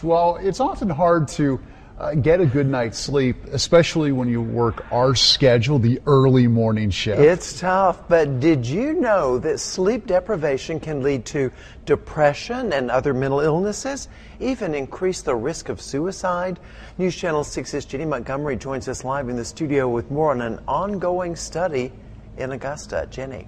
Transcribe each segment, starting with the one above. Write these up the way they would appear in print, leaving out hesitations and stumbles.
much. Well, it's often hard to get a good night's sleep, especially when you work our schedule, the early morning shift. It's tough, but did you know that sleep deprivation can lead to depression and other mental illnesses, even increase the risk of suicide? News Channel 6's Jenny Montgomery joins us live in the studio with more on an ongoing study in Augusta. Jenny.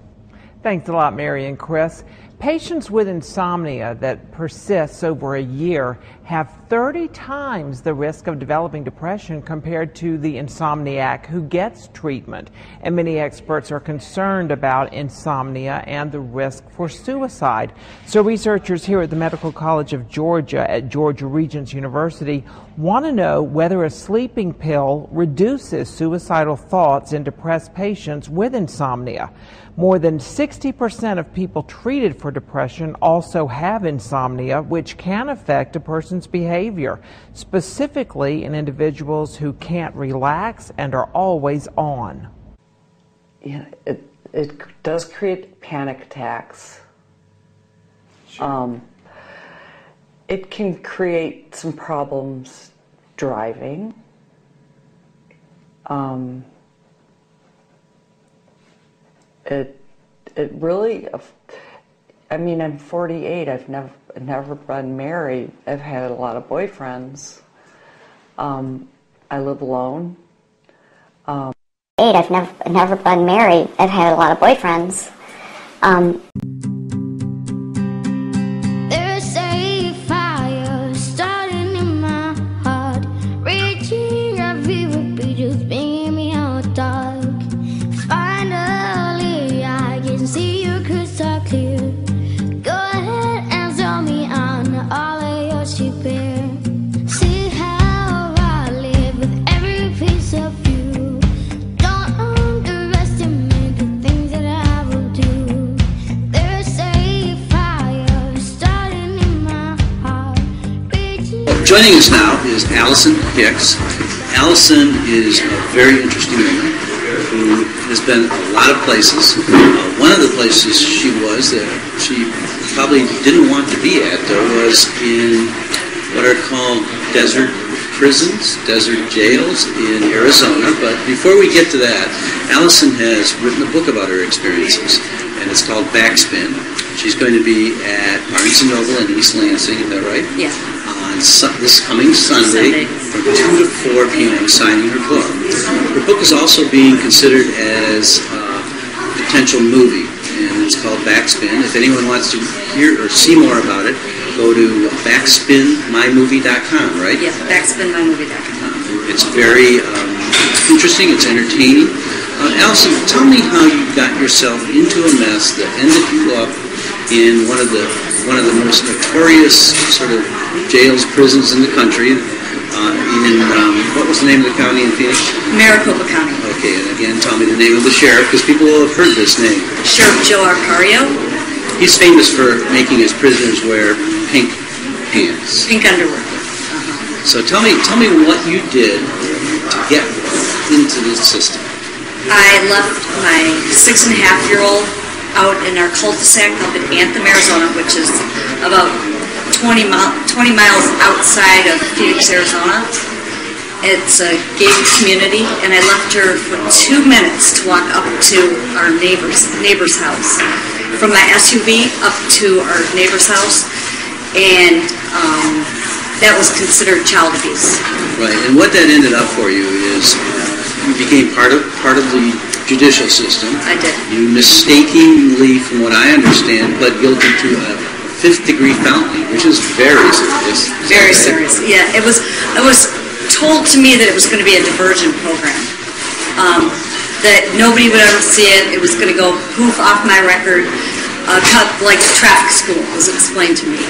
Thanks a lot, Mary and Chris. Patients with insomnia that persists over a year have 30 times the risk of developing depression compared to the insomniac who gets treatment. And many experts are concerned about insomnia and the risk for suicide. So researchers here at the Medical College of Georgia at Georgia Regents University want to know whether a sleeping pill reduces suicidal thoughts in depressed patients with insomnia. More than 60% of people treated for depression also have insomnia, which can affect a person's behavior, specifically in individuals who can't relax and are always on. Yeah, it does create panic attacks. Sure. It can create some problems driving. It really, I mean, I'm 48. I've never been married. I've had a lot of boyfriends. I live alone. I've never been married. I've had a lot of boyfriends. There's a fire starting in my heart, reaching every beat, just bringing me out dark. Finally, I can see you crystal clear. Go ahead and tell me on all of your sheep here. See how I live with every piece of you. Don't underestimate the things that I will do. There's a fire starting in my heart. Joining us now is Allison Hicks. Allison is a very interesting woman who has been a lot of places. One of the places she was that she probably didn't want to be at, though, was in what are called desert prisons, desert jails in Arizona. But before we get to that, Allison has written a book about her experiences, and it's called Backspin. She's going to be at Barnes & Noble in East Lansing, is that right? Yeah. On this coming Sunday from 2 to 4 p.m. signing her book. Her book is also being considered as a potential movie, and it's called Backspin. If anyone wants to hear or see more about it, go to backspinmymovie.com, right? Yeah, backspinmymovie.com. It's very interesting, it's entertaining. Allison, tell me how you got yourself into a mess that ended you up in one of the most notorious sort of jails, prisons in the country. What was the name of the county in Phoenix? Maricopa County. Okay, and again, tell me the name of the sheriff, because people will have heard this name. Sheriff Joe Arcario. He's famous for making his prisoners wear pink pants. Pink underwear. So tell me what you did to get into the system. I left my 6.5-year-old out in our cul-de-sac up in Anthem, Arizona, which is about 20 miles outside of Phoenix, Arizona. It's a gated community, and I left her for 2 minutes to walk up to our neighbor's house. From my SUV up to our neighbor's house, and that was considered child abuse. Right, and what that ended up for you is you became part of the judicial system. I did. You mistakenly, from what I understand, pled guilty to a 5th-degree felony, which is very serious. Very serious. Yeah, it was told to me that it was going to be a diversion program. That nobody would ever see it. It was going to go poof off my record, cut like traffic school was explained to me.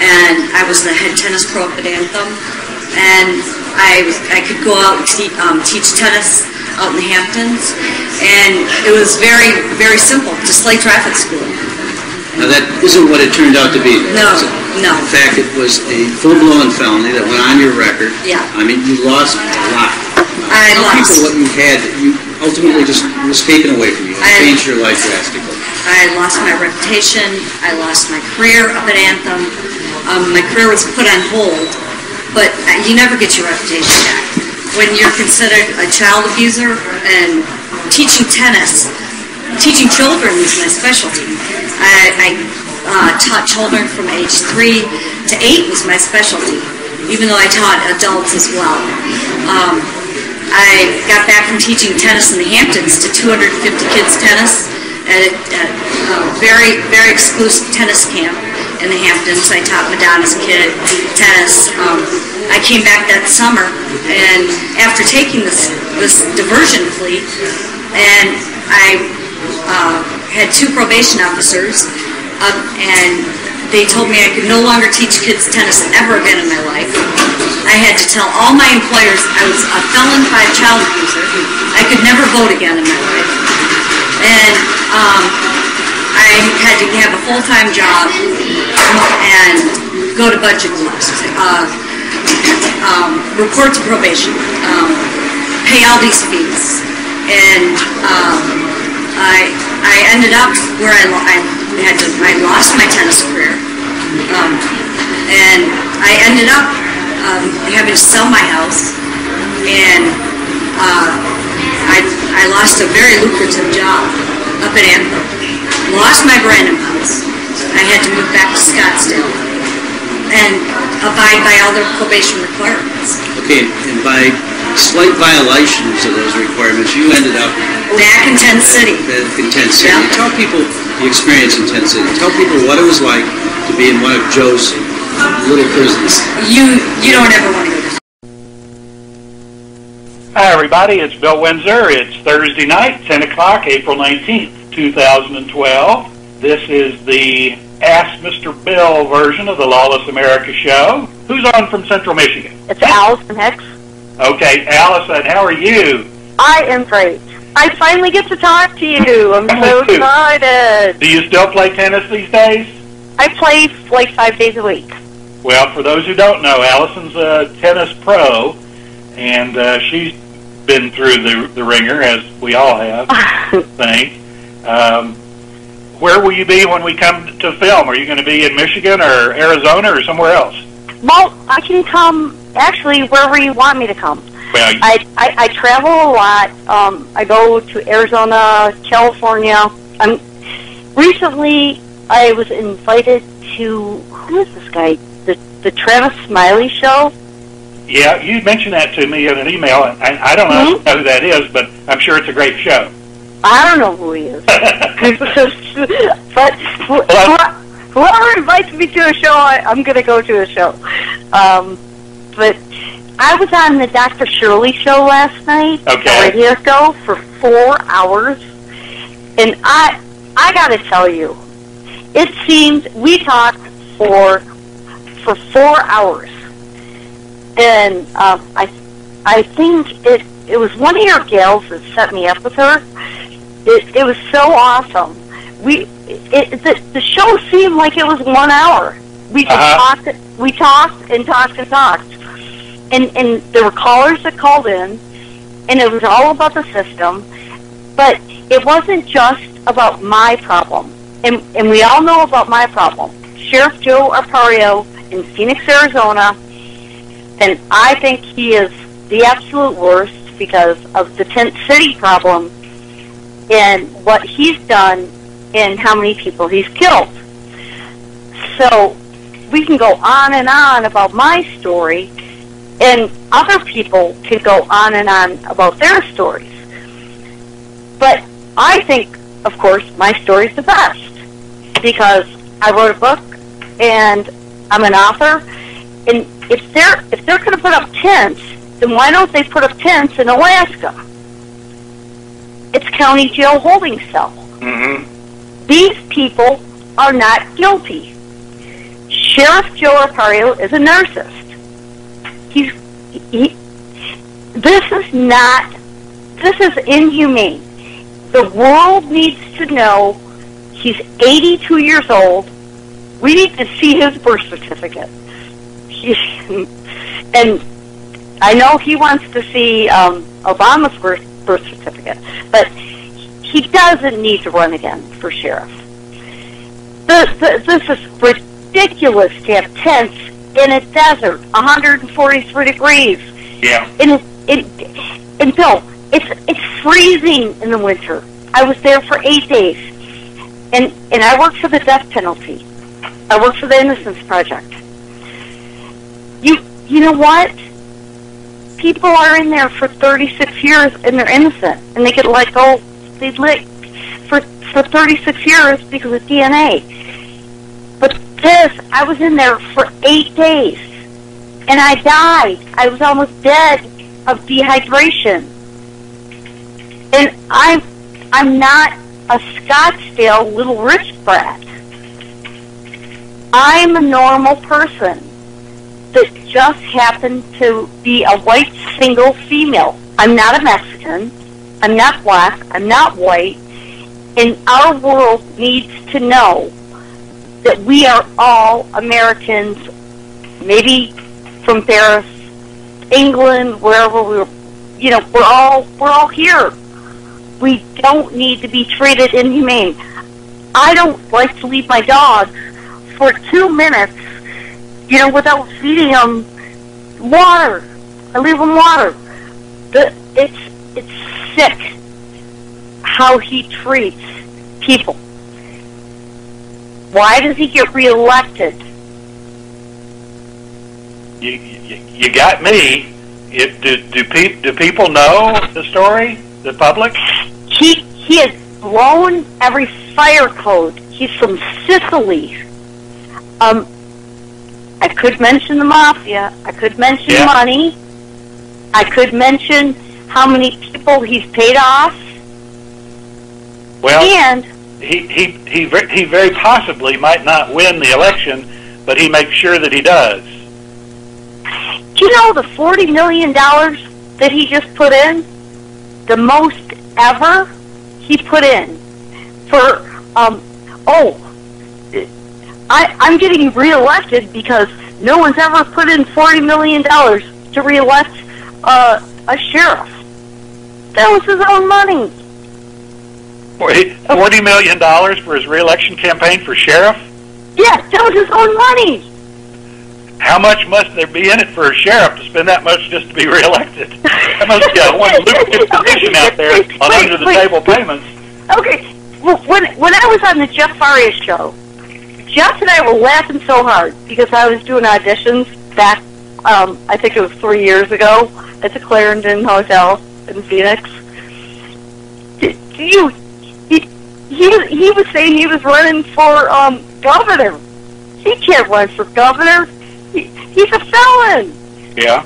And I was the head tennis pro up at Anthem, and I could go out and teach tennis out in the Hamptons, and it was very, very simple, just like traffic school. Now that isn't what it turned out to be. No, no. In fact, it was a full-blown felony that went on your record. Yeah. I mean, you lost a lot. I tell lost. people what you had that you ultimately just was taken away from you and changed your life drastically. I lost my reputation. I lost my career up at Anthem. My career was put on hold but you never get your reputation back. When you're considered a child abuser, and teaching tennis, teaching children is my specialty. I taught children from age 3 to 8 was my specialty, even though I taught adults as well. I got back from teaching tennis in the Hamptons to 250 kids tennis at a very, very exclusive tennis camp in the Hamptons. I taught Madonna's kid tennis. I came back that summer, and after taking this diversion fleet, and I had 2 probation officers, and they told me I could no longer teach kids tennis ever again in my life. I had to tell all my employers I was a felon by a child abuser. I could never vote again in my life. And I had to have a full-time job and go to budget classes, report to probation, pay all these fees. And I ended up where I lost my tennis career, and I ended up having to sell my house, and I lost a very lucrative job up in Anthem. Lost my brand new house. I had to move back to Scottsdale and abide by all their probation requirements. Okay, and by slight violations of those requirements, you ended up back in Tent City. Yeah. Tell people the experience in Tent City. Tell people what it was like to be in one of Joe's little prisons. You don't ever want to go to. Hi, everybody. It's Bill Wndsor. It's Thursday night, 10 o'clock, April 19th, 2012. This is the Ask Mr. Bill version of the Lawless America show. Who's on from Central Michigan? It's Allison Hicks. Okay, Allison, how are you? I am great. I finally get to talk to you. I'm so excited. Do you still play tennis these days? I play like 5 days a week. Well, for those who don't know, Allison's a tennis pro, and she's been through the ringer, as we all have, I think. Where will you be when we come to film? Are you going to be in Michigan or Arizona or somewhere else? Well, I can come actually wherever you want me to come. Well, I travel a lot. I go to Arizona, California. Recently, I was invited to, who is this guy? The Travis Smiley show? Yeah, you mentioned that to me in an email. I don't know who that is, but I'm sure it's a great show. I don't know who he is. But whoever invites me to a show, I'm going to go to a show. But I was on the Dr. Shirley show last night, the radio show, for 4 hours. And I got to tell you, it seemed we talked for 4 hours. And I think it was one of your gals that set me up with her. It was so awesome. The show seemed like it was 1 hour. We just talked and talked. And there were callers that called in, and it was all about the system. But it wasn't just about my problem. And we all know about my problem. Sheriff Joe Arpaio in Phoenix, Arizona, and I think he is the absolute worst because of the Tent City problem and what he's done and how many people he's killed. So we can go on and on about my story, and other people can go on and on about their stories. But I think, of course, my story's the best because I wrote a book and I'm an author. And if they're going to put up tents, then why don't they put up tents in Alaska? It's county jail holding cell. Mm-hmm. These people are not guilty. Sheriff Joe Arpaio is a narcissist. This is inhumane. The world needs to know he's 82 years old. We need to see his birth certificate. And I know he wants to see Obama's birth certificate, but he doesn't need to run again for sheriff. This is ridiculous to have tents in a desert, 143 degrees. Yeah. And Bill, it's freezing in the winter. I was there for 8 days, and I worked for the death penalty. I worked for the Innocence Project. You know what? People are in there for 36 years and they're innocent, and they get let go. They lick for 36 years because of DNA. But this, I was in there for 8 days, and I died. I was almost dead of dehydration. And I'm not a Scottsdale little rich brat. I'm a normal person that just happened to be a white single female. I'm not a Mexican. I'm not black. I'm not white. And our world needs to know that we are all Americans, maybe from Paris, England, wherever we're all here. We don't need to be treated inhumane. I don't like to leave my dogs for 2 minutes, without feeding them water. I leave them water. It's sick how he treats people. Why does he get reelected? You got me. Do people know the story? The public? He has blown every fire code. He's from Sicily. I could mention the mafia. I could mention money. I could mention how many people he's paid off. Well, and he very possibly might not win the election, but he makes sure that he does. Do you know the $40 million that he just put in? The most ever he put in for I'm getting reelected because no one's ever put in $40 million to reelect a sheriff. That was his own money. $40 million for his reelection campaign for sheriff? Yeah, that was his own money. How much must there be in it for a sheriff to spend that much just to be reelected? That must be one lucrative position out there on under-the-table payments. Okay, well, when I was on the Jeff Farias show, Jeff and I were laughing so hard because I was doing auditions back, I think it was 3 years ago, at the Clarendon Hotel in Phoenix. He was saying he was running for governor. He can't run for governor. He's a felon. Yeah.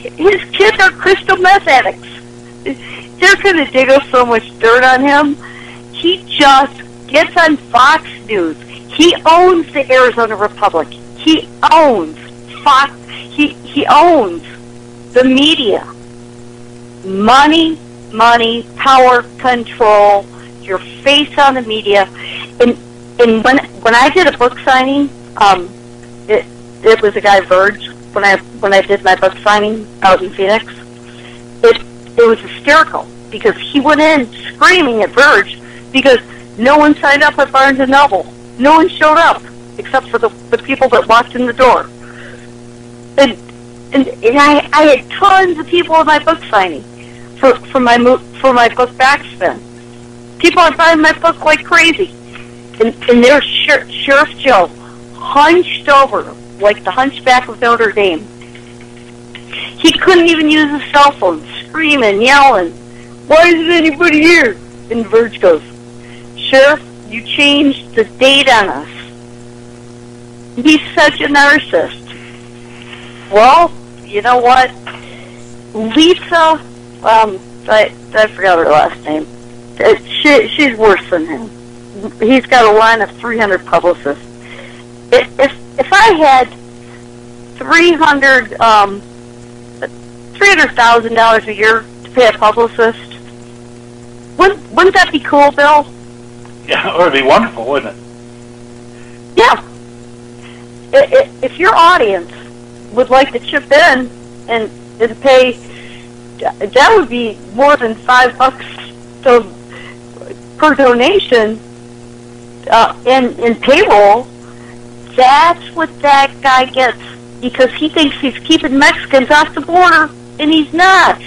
His kids are crystal meth addicts. They're going to dig up so much dirt on him. He just gets on Fox News. He owns the Arizona Republic. He owns Fox. He owns the media. Money, power, control, your face on the media. And when I did a book signing, it was a guy, Verge, when I did my book signing out in Phoenix. It was hysterical because he went in screaming at Verge because no one signed up at Barnes & Noble. No one showed up except for the people that walked in the door. And I had tons of people at my book signing for my book backspin. People are buying my book like crazy. And there's Sheriff Joe hunched over like the Hunchback of Notre Dame. He couldn't even use his cell phone, screaming, yelling, "Why isn't anybody here?" And Verge goes, "Sheriff, you changed the date on us." He's such a narcissist. Well, you know what? Lisa, I forgot her last name. She's worse than him. He's got a line of 300 publicists. If I had $300,000 a year to pay a publicist, wouldn't that be cool, Bill? Yeah, it would be wonderful, wouldn't it? Yeah. If your audience would like to chip in and pay, that would be more than $5 per donation in payroll That's what that guy gets, because he thinks he's keeping Mexicans off the border, and he's not.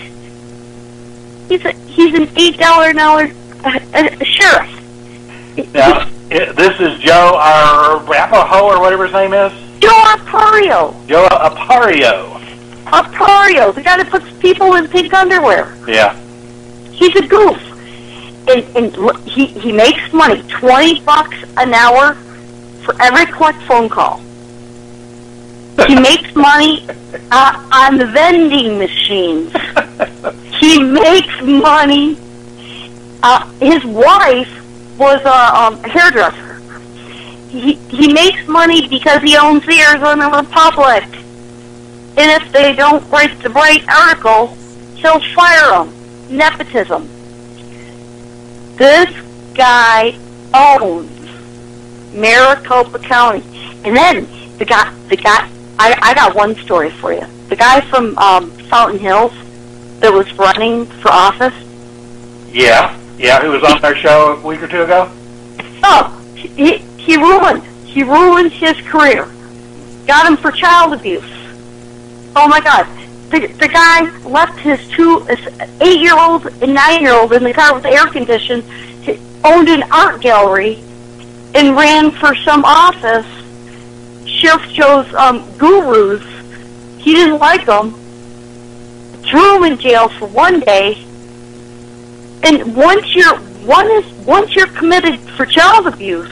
He's an $8 an hour sheriff. Now, this is Joe Arapaho, or whatever his name is? Joe Aparicio. Joe Aparicio. Aparicio, the guy that puts people in pink underwear. Yeah. He's a goof. And he makes money, $20 an hour for every collect phone call. He makes money on the vending machines. He makes money. His wife was a hairdresser. He makes money because he owns the Arizona Republic. And if they don't write the right article, he'll fire them. Nepotism. This guy owns Maricopa County. And then the guy, I got one story for you. The guy from Fountain Hills that was running for office. Yeah, who was on our show a week or two ago? Oh, he ruined his career. Got him for child abuse. Oh my God. The guy left his 8-year-old and 9-year-old in the car with the air conditioned, owned an art gallery, and ran for some office. Sheriff Joe's gurus, he didn't like them, threw him in jail for 1 day. And once you're committed for child abuse,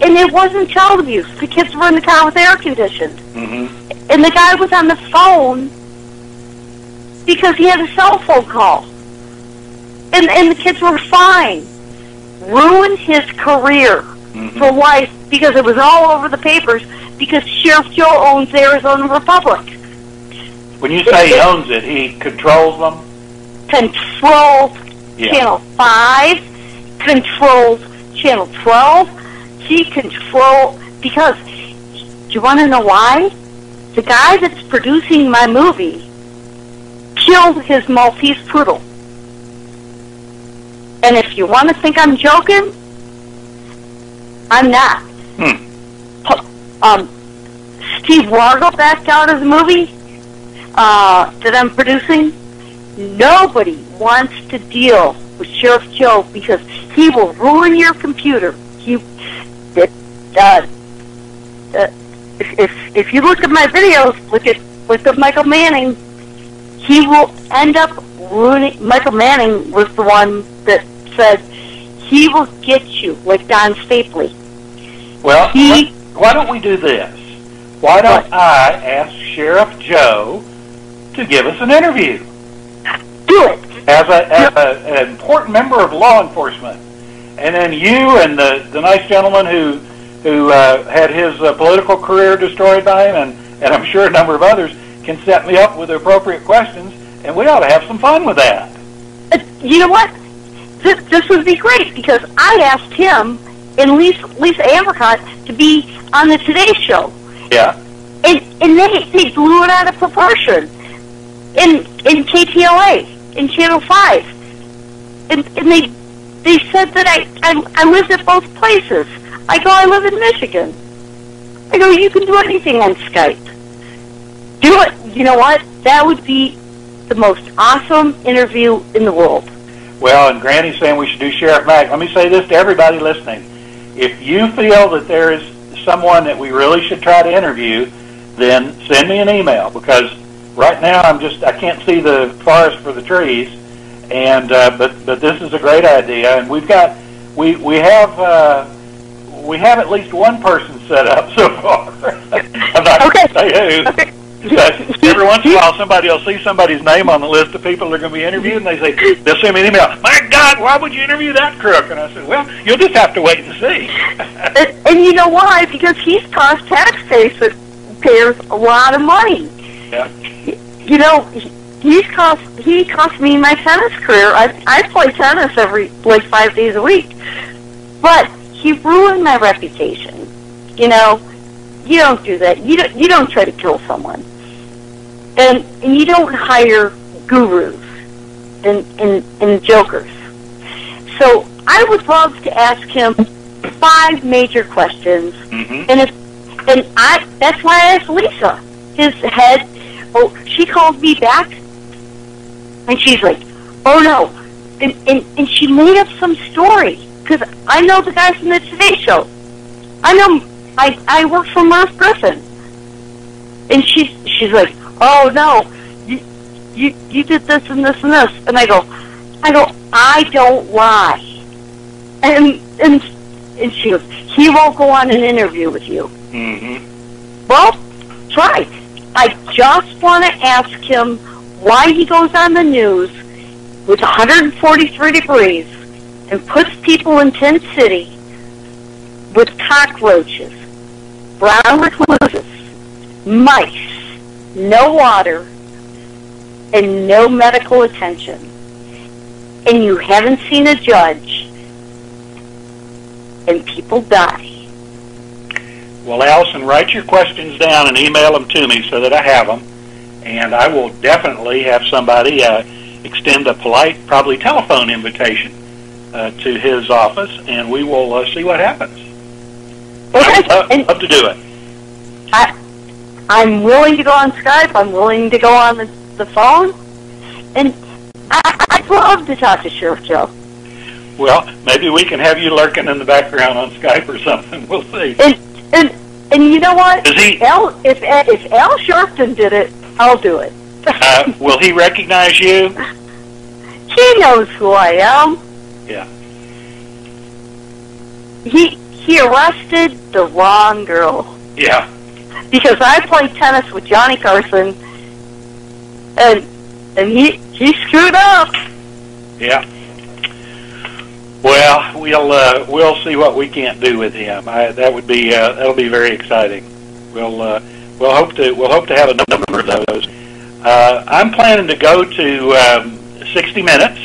and it wasn't child abuse, the kids were in the car with air conditioned. Mm-hmm. And the guy was on the phone because he had a cell phone call. And the kids were fine. Ruined his career for life because it was all over the papers because Sheriff Joe owns the Arizona Republic. When you say he owns it, he controls them? Controls Channel 5, controls Channel 12. He controls, because, do you want to know why? The guy that's producing my movie killed his Maltese poodle. And if you want to think I'm joking, I'm not. Steve Wargo backed out of the movie that I'm producing. Nobody wants to deal with Sheriff Joe because he will ruin your computer. If you look at my videos, look at Michael Manning, he will end up ruining. Michael Manning was the one that said he will get you, like Don Stapley. Well, why don't we do this? Why don't I ask Sheriff Joe to give us an interview? Do it. As an important member of law enforcement. And then you and the nice gentleman who had his political career destroyed by him, and I'm sure a number of others, can set me up with the appropriate questions, and we ought to have some fun with that. You know what? This would be great, because I asked him and Lisa Abercott to be on the Today Show. Yeah. And they blew it out of proportion in KTLA, in Channel 5. And they said that I lived at both places. I go, I live in Michigan. I go, you can do anything on Skype. Do it. You know what? That would be the most awesome interview in the world. Well, and Granny's saying we should do Sheriff Mack. Let me say this to everybody listening. If you feel that there is someone that we really should try to interview, then send me an email, because right now I can't see the forest for the trees, and but this is a great idea, and we have at least one person set up so far. I'm not going to say who. Okay. Every once in a while, somebody will see somebody's name on the list of people they're going to be interviewed, and they'll send me an email. My God, why would you interview that crook? And I said, well, you'll just have to wait and see. and you know why? Because he's cost taxpayers a lot of money. Yeah. You know, he cost me my tennis career. I play tennis 5 days a week, but he ruined my reputation. You know, you don't do that. You don't try to kill someone. And you don't hire gurus and jokers. So I would love to ask him 5 5 major questions, and that's why I asked Lisa, his head. Oh, she called me back, and she's like, "Oh no," and she made up some story because I know the guy from the Today Show. I know I work for Murph Griffin, and she's like, "Oh no, you did this and this and this," and I go, "I don't lie," and she goes, "He won't go on an interview with you." Well, try. I just want to ask him why he goes on the news with 143 degrees and puts people in Tent City with cockroaches, brown recluses, mice, no water, and no medical attention. And you haven't seen a judge, and people die. Well, Allison, write your questions down and email them to me so that I have them, and I will definitely have somebody extend a polite, probably telephone invitation to his office, and we will see what happens. Okay. I'd love to do it. I'm willing to go on Skype. I'm willing to go on the phone, and I'd love to talk to Sheriff Joe. Well, maybe we can have you lurking in the background on Skype or something. We'll see. And you know what? If Al Sharpton did it, I'll do it. Will he recognize you? He knows who I am. Yeah. He arrested the wrong girl. Yeah. Because I played tennis with Johnny Carson, and he screwed up. Yeah. Well, we'll see what we can't do with him. That'll be very exciting. We'll hope to have a number of those. I'm planning to go to 60 Minutes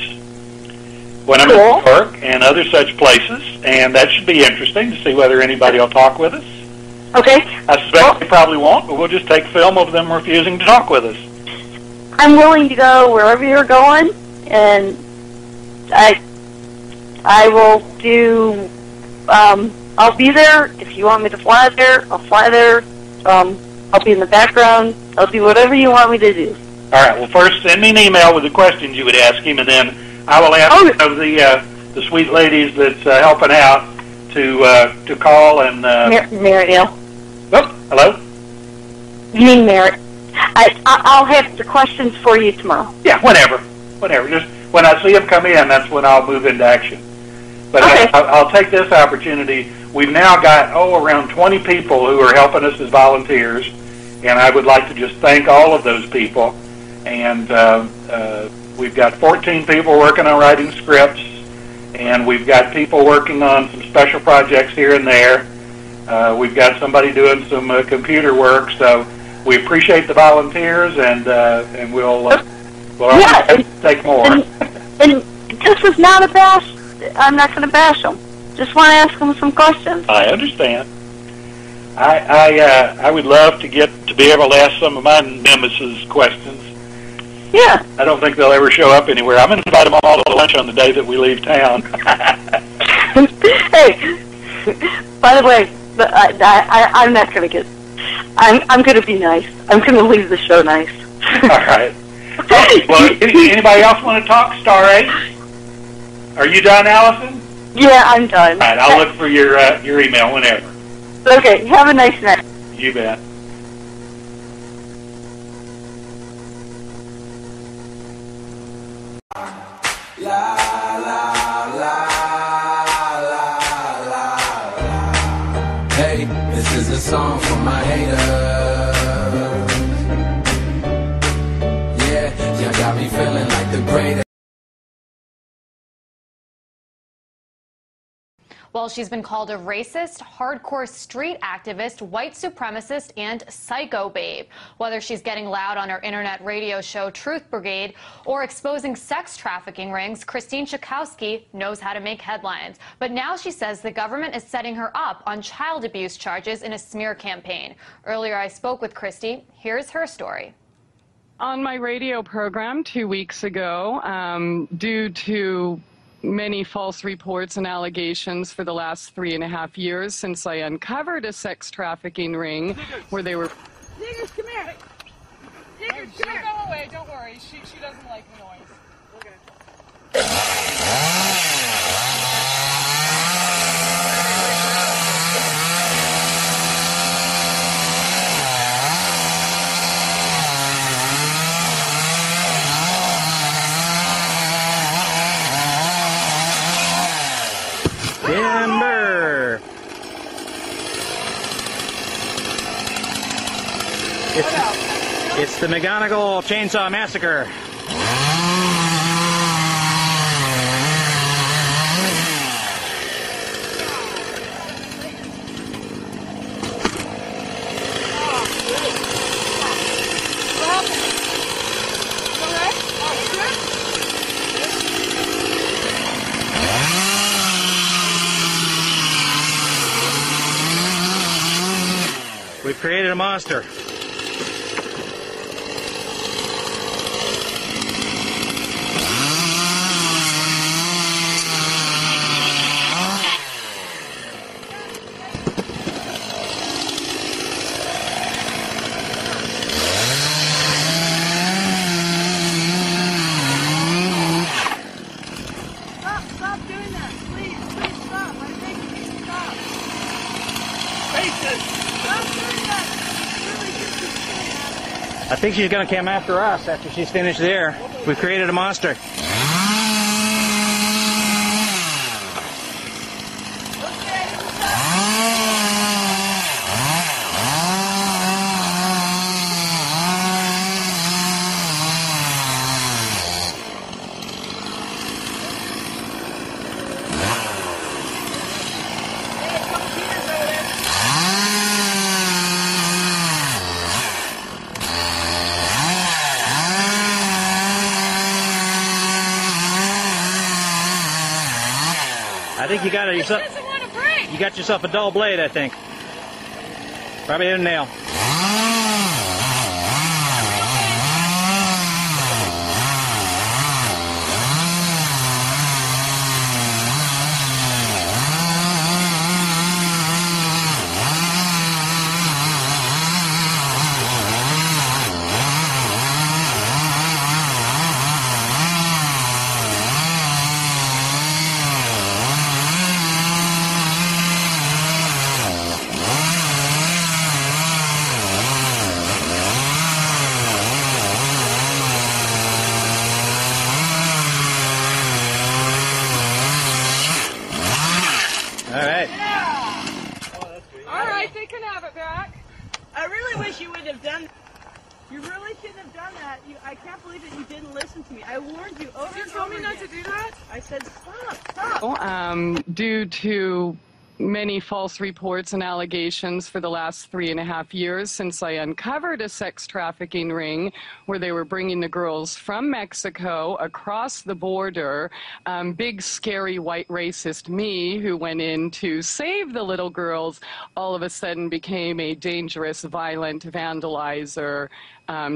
when I'm in New York and other such places, and that should be interesting to see whether anybody will talk with us. Okay. I suspect they probably won't, but we'll just take film of them refusing to talk with us. I'm willing to go wherever you're going, and I will do. I'll be there if you want me to fly there. I'll fly there. I'll be in the background. I'll do whatever you want me to do. All right. Well, first send me an email with the questions you would ask him, and then I will ask one of the sweet ladies that's helping out to call and. Mariel. Oh, hello. You mean Mary? I'll have the questions for you tomorrow. Yeah, whenever. Just when I see them come in, that's when I'll move into action. But okay. I'll take this opportunity. We've now got, around 20 people who are helping us as volunteers, and I would like to just thank all of those people. And we've got 14 people working on writing scripts, and we've got people working on some special projects here and there. We've got somebody doing some computer work, so we appreciate the volunteers, and we'll take more. And this is not a bash. I'm not going to bash them. Just want to ask them some questions. I understand. I would love to get to be able to ask some of my nemesis questions. Yeah. I don't think they'll ever show up anywhere. I'm going to invite them all to lunch on the day that we leave town. Hey, by the way, I'm not going to get. I'm going to be nice. I'm going to leave the show nice. All right. Well, anybody else want to talk? Star 8? Are you done, Allison? Yeah, I'm done. All right, I'll look for your email whenever. Okay, have a nice night. You bet. La la la la la. Hey, this is a song for my haters. Yeah, y'all got me feeling like the greatest. Well, she's been called a racist, hardcore street activist, white supremacist, and psycho babe. Whether she's getting loud on her internet radio show Truth Brigade or exposing sex trafficking rings, Christine Schakowsky knows how to make headlines. But now she says the government is setting her up on child abuse charges in a smear campaign. Earlier I spoke with Christy. Here's her story. On my radio program 2 weeks ago, due to many false reports and allegations for the last 3.5 years since I uncovered a sex trafficking ring where they were... Niggers, come here! Niggers, come here! Go away, don't worry. She doesn't like the noise. Okay. Timber! It's the McGonagall Chainsaw Massacre. We've created a monster. Stop doing that. Please stop. I think you need to stop. Faces! Stop doing that. Really gets me scared. I think she's going to come after us after she's finished there. We've created a monster. I think you got yourself a dull blade, I think. Probably hit a nail. They can have it back. I really wish you wouldn't have done that. You really shouldn't have done that. I can't believe that you didn't listen to me. I warned you over and over again. You told me not to do that? I said stop. Due to many false reports and allegations for the last 3.5 years since I uncovered a sex trafficking ring where they were bringing the girls from Mexico across the border. Big, scary, white racist me, who went in to save the little girls, all of a sudden became a dangerous, violent vandalizer,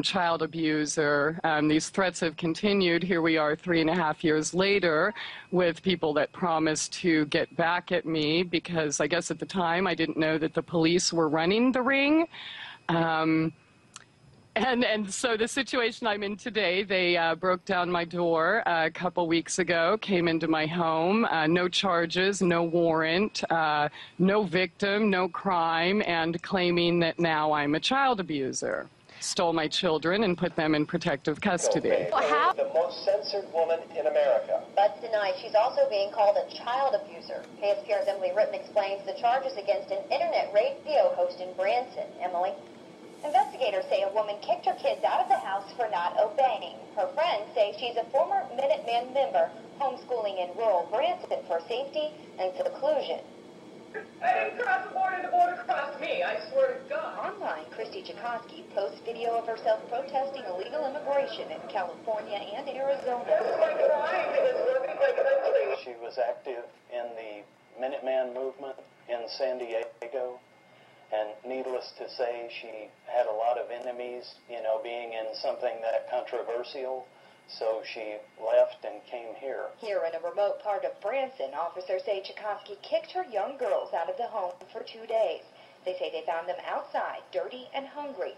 child abuser. These threats have continued. Here we are 3.5 years later with people that promised to get back at me because I guess at the time I didn't know that the police were running the ring. And so the situation I'm in today, they broke down my door a couple weeks ago, came into my home, no charges, no warrant, no victim, no crime, and claiming that now I'm a child abuser. Stole my children and put them in protective custody. The most censored woman in America. But tonight, she's also being called a child abuser. KSPR's Emily Ritten explains the charges against an internet radio host in Branson. Emily? Investigators say a woman kicked her kids out of the house for not obeying. Her friends say she's a former Minuteman member homeschooling in rural Branson for safety and seclusion. I didn't cross the border crossed me, I swear to God. Online, Christy Chakosky posts video of herself protesting illegal immigration in California and Arizona. She was active in the Minuteman movement in San Diego, and needless to say, she had a lot of enemies, you know, being in something that controversial. So she left and came here. Here in a remote part of Branson, officers say Tchaikovsky kicked her young girls out of the home for 2 days. They say they found them outside, dirty and hungry,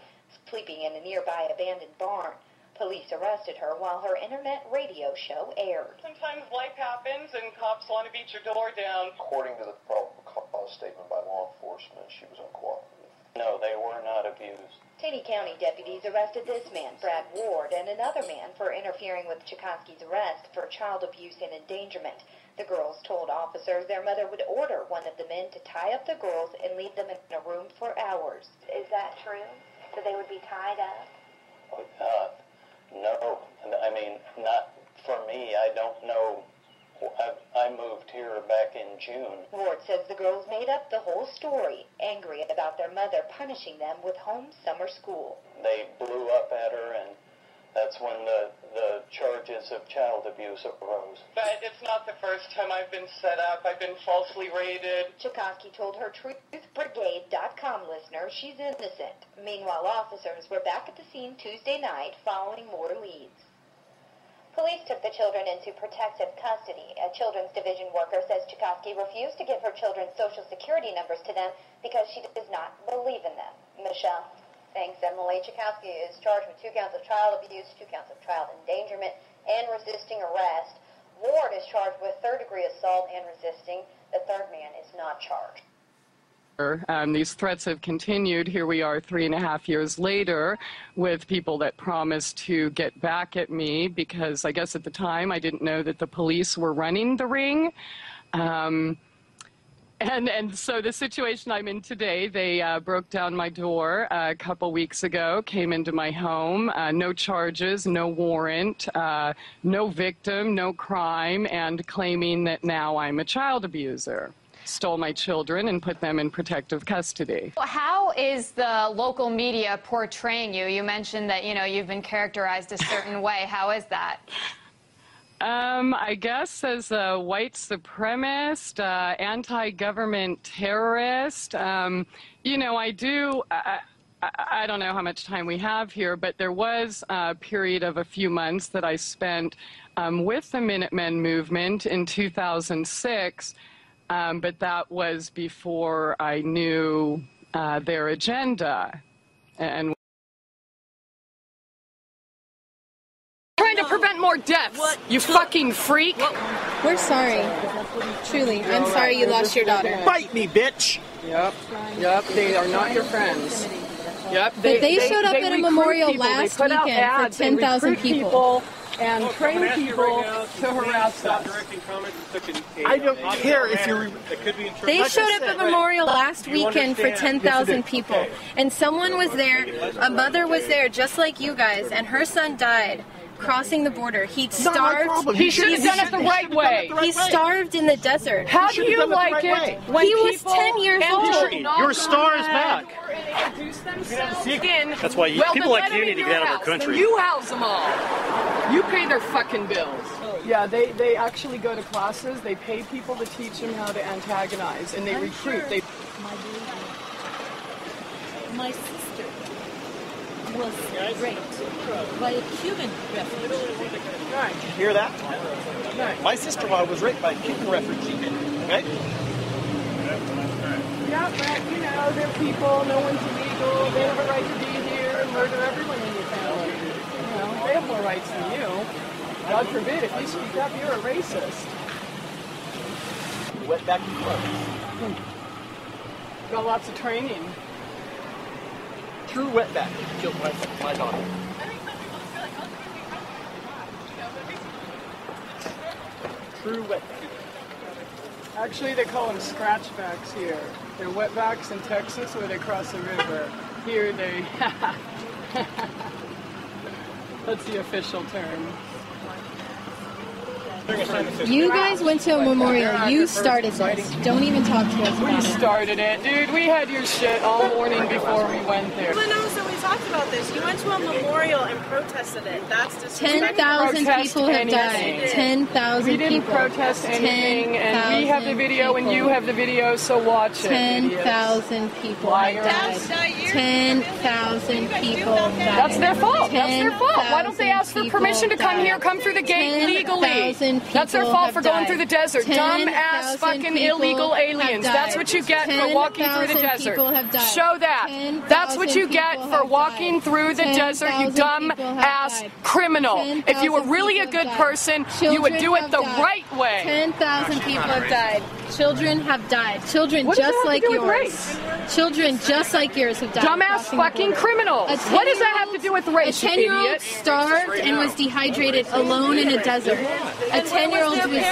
sleeping in a nearby abandoned barn. Police arrested her while her internet radio show aired. Sometimes life happens and cops want to beat your door down. According to the probable cause statement by law enforcement, she was uncooperative. No, they were not abused. Taney County deputies arrested this man, Brad Ward, and another man for interfering with Tchaikovsky's arrest for child abuse and endangerment. The girls told officers their mother would order one of the men to tie up the girls and leave them in a room for hours. Is that true? That they would be tied up? No. I mean, not for me. I don't know. I moved here back in June. Ward says the girls made up the whole story, angry about their mother punishing them with home summer school. They blew up at her, and that's when the charges of child abuse arose. But it's not the first time I've been set up. I've been falsely raided. Tchaikovsky told her truthbrigade.com listener she's innocent. Meanwhile, officers were back at the scene Tuesday night following more leads. Police took the children into protective custody. A children's division worker says Tchaikovsky refused to give her children's social security numbers to them because she does not believe in them. Michelle. Thanks, Emily. Tchaikovsky is charged with 2 counts of child abuse, 2 counts of child endangerment, and resisting arrest. Ward is charged with third-degree assault and resisting. The third man is not charged. These threats have continued. Here we are 3.5 years later with people that promised to get back at me because I guess at the time I didn't know that the police were running the ring. And so the situation I'm in today, they broke down my door a couple weeks ago, came into my home, no charges, no warrant, no victim, no crime, and claiming that now I'm a child abuser. Stole my children and put them in protective custody. How is the local media portraying you? You mentioned that, you've been characterized a certain way. How is that? I guess as a white supremacist, anti-government terrorist, I don't know how much time we have here, but there was a period of a few months that I spent with the Minutemen movement in 2006. But that was before I knew their agenda. And trying to prevent more deaths, you fucking freak. We're sorry. Truly, I'm sorry you lost your daughter. Bite me, bitch! Yep, they are not your friends. Yep, But they showed up at a memorial last weekend for 10,000 people. And train people to harass us. I don't care if you're... They showed up at Memorial last weekend for 10,000 people. And someone was there, a mother was there just like you guys, and her son died crossing the border. He starved. He should have done it the right way. He starved in the desert. How do you like it when he was 10 years old? Your star is back. That's why people like you need to get out of our country. You house them all. You pay their fucking bills. Yeah, they actually go to classes. They pay people to teach them how to antagonize, and they recruit. My sister was raped by a Cuban refugee. Right. Did you hear that? Right. My sister-in-law was raped by a Cuban refugee. Okay? Yeah, but, they're people. No one's illegal. They have a right to be here and murder everyone in your family. They have more rights than you. God forbid, if you speak up, you're a racist. Wetback and club. Got lots of training. True wetback killed my daughter. True wetback. Actually, they call them scratchbacks here. They're wetbacks in Texas where they cross the river. Here they... That's the official term. You guys went to a memorial. You started this. Don't even talk to us about it. We started it. Dude, we had your shit all morning before we went there. Who knows who he's talked about this. You went to a memorial and protested it. That's disrespectful. 10,000 people have died. 10,000 people. We didn't protest anything, and we have the video and you have the video, so watch it. 10,000 people have died. 10,000 people died. That's their fault. That's their fault. Why don't they ask for permission to come here, come through the gate legally? That's their fault for going through the desert. Dumb-ass fucking illegal aliens. That's what you get for walking through the desert. Show that. That's what you get for walking through the desert, you dumb-ass criminal. If you were really a good person, you would do it the right way. 10,000 people have died. Children have died. Children just like yours. Children just like yours have died. Dumbass fucking criminals. What does that have to do with race, A you 10-year-old idiot? starved and was dehydrated alone in a desert. A 10-year-old was...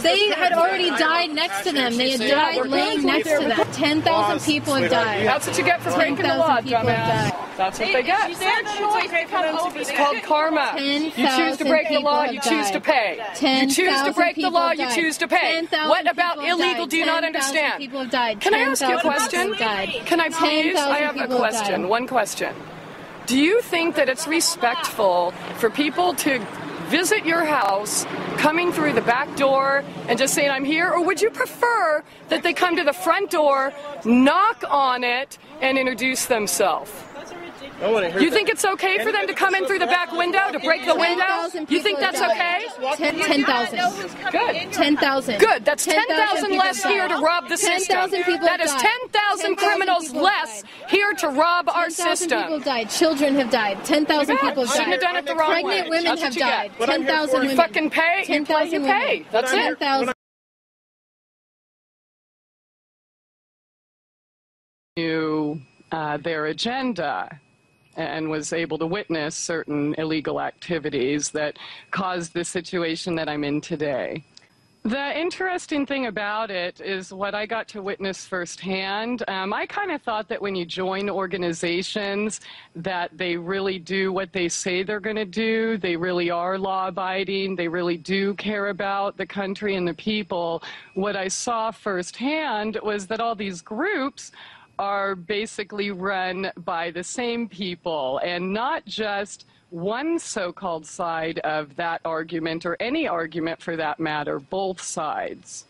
They had already died next to them. They had died laying next to them. 10,000 people have died. That's what you get for breaking the law, dumbass. That's what they get. It's called karma. You choose to break the law, you choose to pay. You choose to break the law, you choose to pay. What about illegal do you not understand? Can I ask you a question? Can I please? I have a question. One question. Do you think that it's respectful for people to visit your house, coming through the back door and just saying, I'm here? Or would you prefer that they come to the front door, knock on it, and introduce themselves? You think it's okay for them to come in through the back window, to break the window? You think that's okay? 10,000. Good. 10,000. Good. That's 10,000 less here to rob the system. That is 10,000 criminals less here to rob our 10,000 system. people died. Children have died. 10,000 people have died. Shouldn't have done it the wrong way. Pregnant women have died. 10,000 women. You fucking pay. You play, you pay. That's it. 10,000. Knew their agenda and was able to witness certain illegal activities that caused the situation that I'm in today. The interesting thing about it is what I got to witness firsthand. I kind of thought that when you join organizations that they really do what they say they're going to do. They really are law-abiding. They really do care about the country and the people. What I saw firsthand was that all these groups are basically run by the same people, and not just one so-called side of that argument, or any argument for that matter, both sides.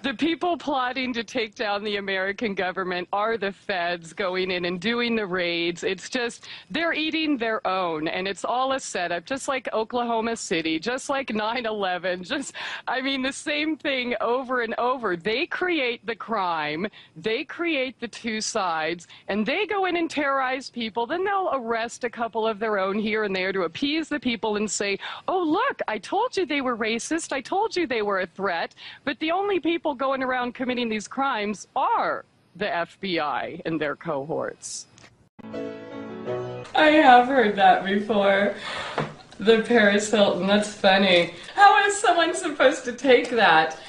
The people plotting to take down the American government are the feds going in and doing the raids. It's just, they're eating their own, and it's all a setup, just like Oklahoma City, just like 9/11, just, I mean, the same thing over and over. They create the crime, they create the two sides, and they go in and terrorize people. Then they'll arrest a couple of their own here and there to appease the people and say, oh, look, I told you they were racist, I told you they were a threat, but the only people going around committing these crimes are the FBI and their cohorts. I have heard that before. The Paris Hilton, that's funny. How is someone supposed to take that?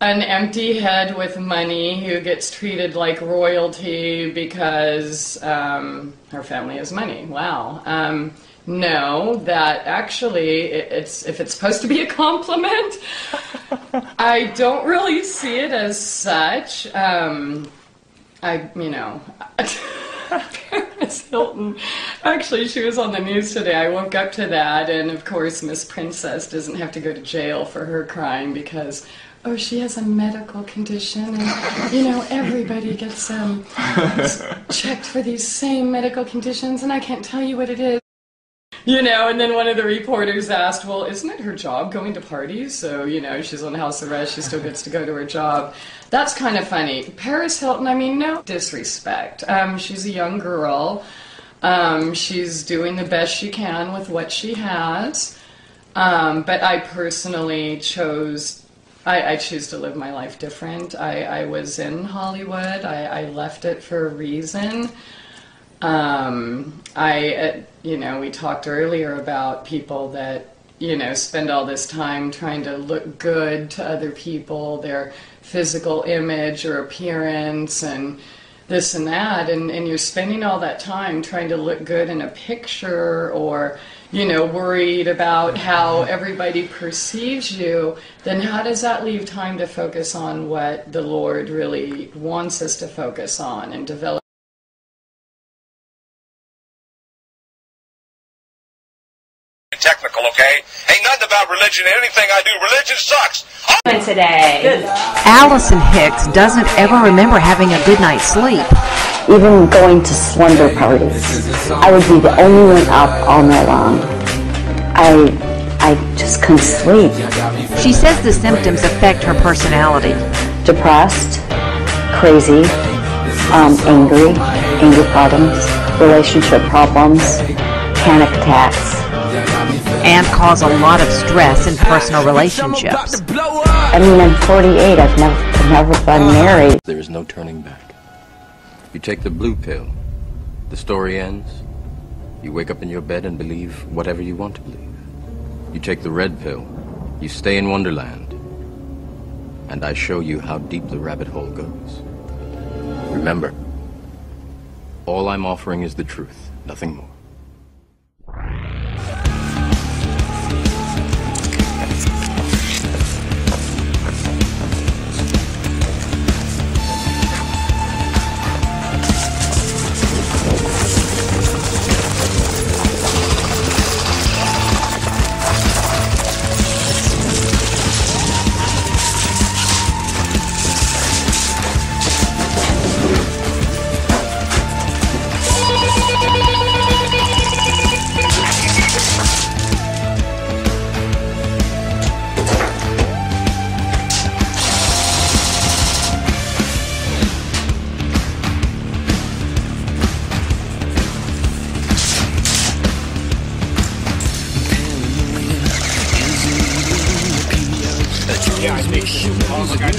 An empty head with money who gets treated like royalty because her family has money. Wow. No, that actually, if it's supposed to be a compliment, I don't really see it as such. Paris Hilton, actually, she was on the news today. I woke up to that, and of course, Miss Princess doesn't have to go to jail for her crime because, oh, she has a medical condition, and, you know, everybody gets checked for these same medical conditions, and I can't tell you what it is. You know, and then one of the reporters asked, well, isn't it her job going to parties? So, you know, she's on house arrest, she still gets to go to her job. That's kind of funny. Paris Hilton, I mean, no disrespect. She's a young girl. She's doing the best she can with what she has. But I personally choose to live my life different. I was in Hollywood. I left it for a reason. You know, we talked earlier about people that, you know, spend all this time trying to look good to other people, their physical image or appearance and this and that, and you're spending all that time trying to look good in a picture or, you know, worried about how everybody perceives you, then how does that leave time to focus on what the Lord really wants us to focus on and develop technical, okay? Ain't nothing about religion. Anything I do, religion sucks. Today. Allison Hicks doesn't ever remember having a good night's sleep. Even going to slumber parties, I would be the only one up all night long. I just couldn't sleep. She says the symptoms affect her personality. Depressed, crazy, angry, anger problems, relationship problems, panic attacks. And cause a lot of stress in personal relationships. I mean, I'm 48. I've never been married. There is no turning back. You take the blue pill, the story ends. You wake up in your bed and believe whatever you want to believe. You take the red pill, you stay in Wonderland, and I show you how deep the rabbit hole goes. Remember, all I'm offering is the truth, nothing more. Yeah, I think so. Oh, look, I